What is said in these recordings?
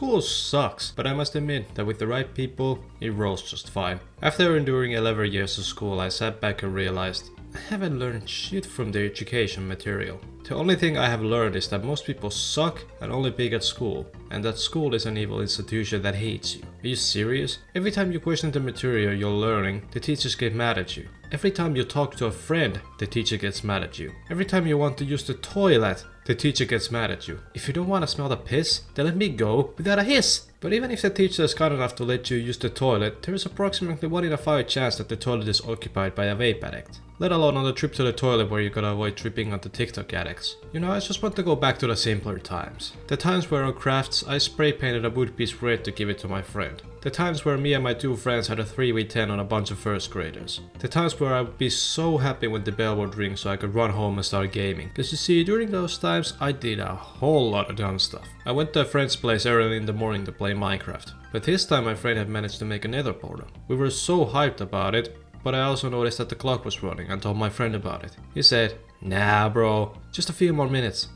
School sucks, but I must admit that with the right people, it rolls just fine. After enduring 11 years of school, I sat back and realized I haven't learned shit from the education material. The only thing I have learned is that most people suck and only big at school, and that school is an evil institution that hates you. Are you serious? Every time you question the material you're learning, the teachers get mad at you. Every time you talk to a friend, the teacher gets mad at you. Every time you want to use the toilet, the teacher gets mad at you. If you don't want to smell the piss, then let me go without a hiss. But even if the teacher is kind enough to let you use the toilet, there is approximately 1 in 5 chance that the toilet is occupied by a vape addict. Let alone on the trip to the toilet where you gotta avoid tripping on the TikTok addicts. You know, I just want to go back to the simpler times. The times where on crafts I spray painted a wood piece red to give it to my friend. The times where me and my 2 friends had a 3v10 on a bunch of first graders. The times where I would be so happy when the bell would ring so I could run home and start gaming. Cause you see, during those times I did a whole lot of dumb stuff. I went to a friend's place early in the morning to play Minecraft. But this time my friend had managed to make a nether portal. We were so hyped about it, but I also noticed that the clock was running and told my friend about it. He said, "Nah bro, just a few more minutes."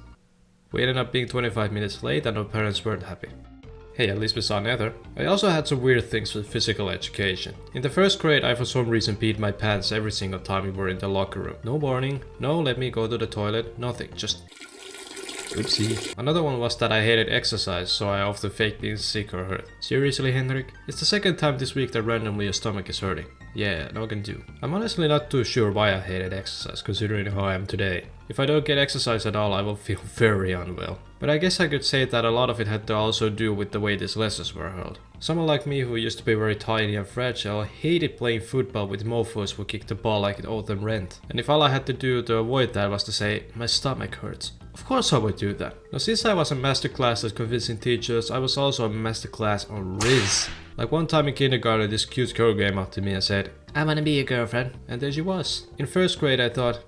We ended up being 25 minutes late and our parents weren't happy. Hey, at least we saw Nether. I also had some weird things with physical education. In the first grade, I for some reason peed my pants every single time we were in the locker room. No warning, no let me go to the toilet, nothing, just... Oopsie. Another one was that I hated exercise, so I often faked being sick or hurt. Seriously, Henrik? It's the second time this week that randomly your stomach is hurting. Yeah, no can do. I'm honestly not too sure why I hated exercise, considering how I am today. If I don't get exercise at all, I will feel very unwell. But I guess I could say that a lot of it had to also do with the way these lessons were held. Someone like me who used to be very tiny and fragile hated playing football with mofos who kicked the ball like it owed them rent. And if all I had to do to avoid that was to say, "My stomach hurts," of course I would do that. Now since I was a masterclass at convincing teachers, I was also a masterclass on Riz. Like one time in kindergarten, this cute girl came up to me and said, "I wanna be your girlfriend." And there she was. In first grade I thought,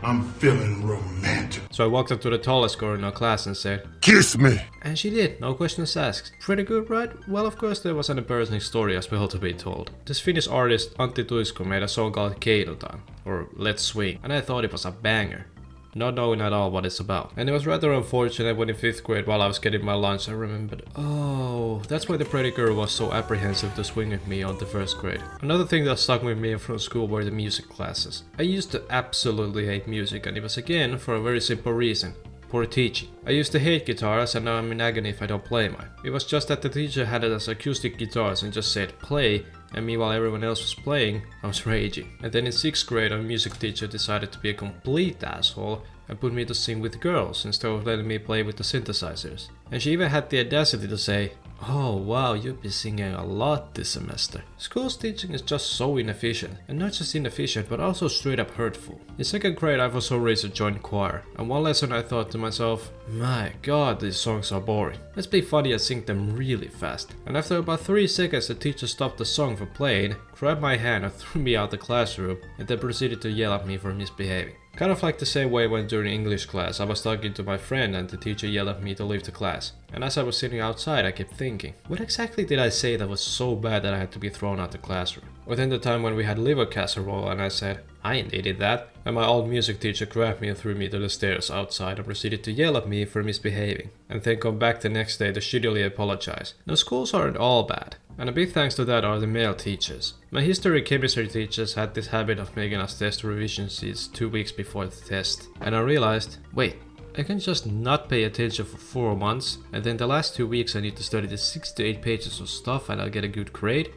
I'm feeling romantic. So I walked up to the tallest girl in our class and said, "Kiss me." and she did, no questions asked. Pretty good, right? Well, of course there was an embarrassing story as well to be told. This Finnish artist Antti Tuisku made a song called Keilutaan, or Let's Swing, and I thought it was a banger. Not knowing at all what it's about. And it was rather unfortunate when in 5th grade while I was getting my lunch I remembered, oh, that's why the pretty girl was so apprehensive to swing at me on the 1st grade. Another thing that stuck with me from school were the music classes. I used to absolutely hate music, and it was again for a very simple reason. Poor teaching. I used to hate guitars and now I'm in agony if I don't play mine. It was just that the teacher had it as acoustic guitars and just said play, and me while everyone else was playing, I was raging. And then in 6th grade our music teacher decided to be a complete asshole and put me to sing with girls instead of letting me play with the synthesizers. And she even had the audacity to say, "Oh wow, you've been singing a lot this semester." School's teaching is just so inefficient, and not just inefficient but also straight up hurtful. In 2nd grade I for some reason joined choir, and one lesson I thought to myself, my god, these songs are boring. Let's be funny and sing them really fast. And after about 3 seconds the teacher stopped the song from playing, grabbed my hand and threw me out the classroom, and then proceeded to yell at me for misbehaving. Kind of like the same way when during English class I was talking to my friend and the teacher yelled at me to leave the class. And as I was sitting outside I kept thinking, what exactly did I say that was so bad that I had to be thrown out the classroom? Or then the time when we had liver casserole and I said, I ain't eating that. And my old music teacher grabbed me and threw me to the stairs outside and proceeded to yell at me for misbehaving. And then come back the next day to shittily apologize. Now schools aren't all bad. And a big thanks to that are the male teachers. My history and chemistry teachers had this habit of making us test revision sheets 2 weeks before the test. And I realized, wait, I can just not pay attention for 4 months, and then the last 2 weeks I need to study the 6 to 8 pages of stuff and I'll get a good grade?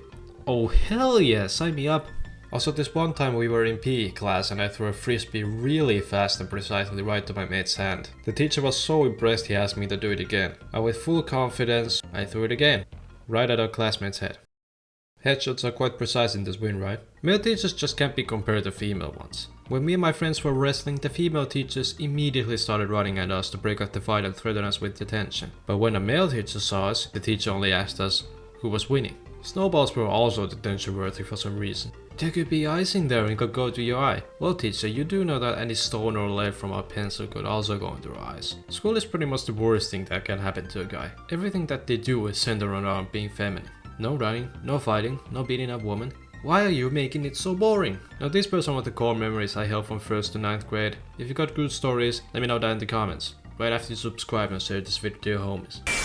Oh hell yeah, sign me up! Also this one time we were in PE class and I threw a frisbee really fast and precisely right to my mate's hand. The teacher was so impressed he asked me to do it again. And with full confidence, I threw it again. Right at our classmate's head. Headshots are quite precise in this win, right? Male teachers just can't be compared to female ones. When me and my friends were wrestling, the female teachers immediately started running at us to break up the fight and threaten us with detention. But when a male teacher saw us, the teacher only asked us who was winning. Snowballs were also detention worthy for some reason. There could be icing there and could go to your eye. Well teacher, you do know that any stone or lead from a pencil could also go into your eyes. School is pretty much the worst thing that can happen to a guy. Everything that they do is centered around being feminine. No running, no fighting, no beating up women. Why are you making it so boring? Now these were some of the core memories I held from 1st to 9th grade. If you got good stories, let me know down in the comments. Right after you subscribe and share this video to your homies.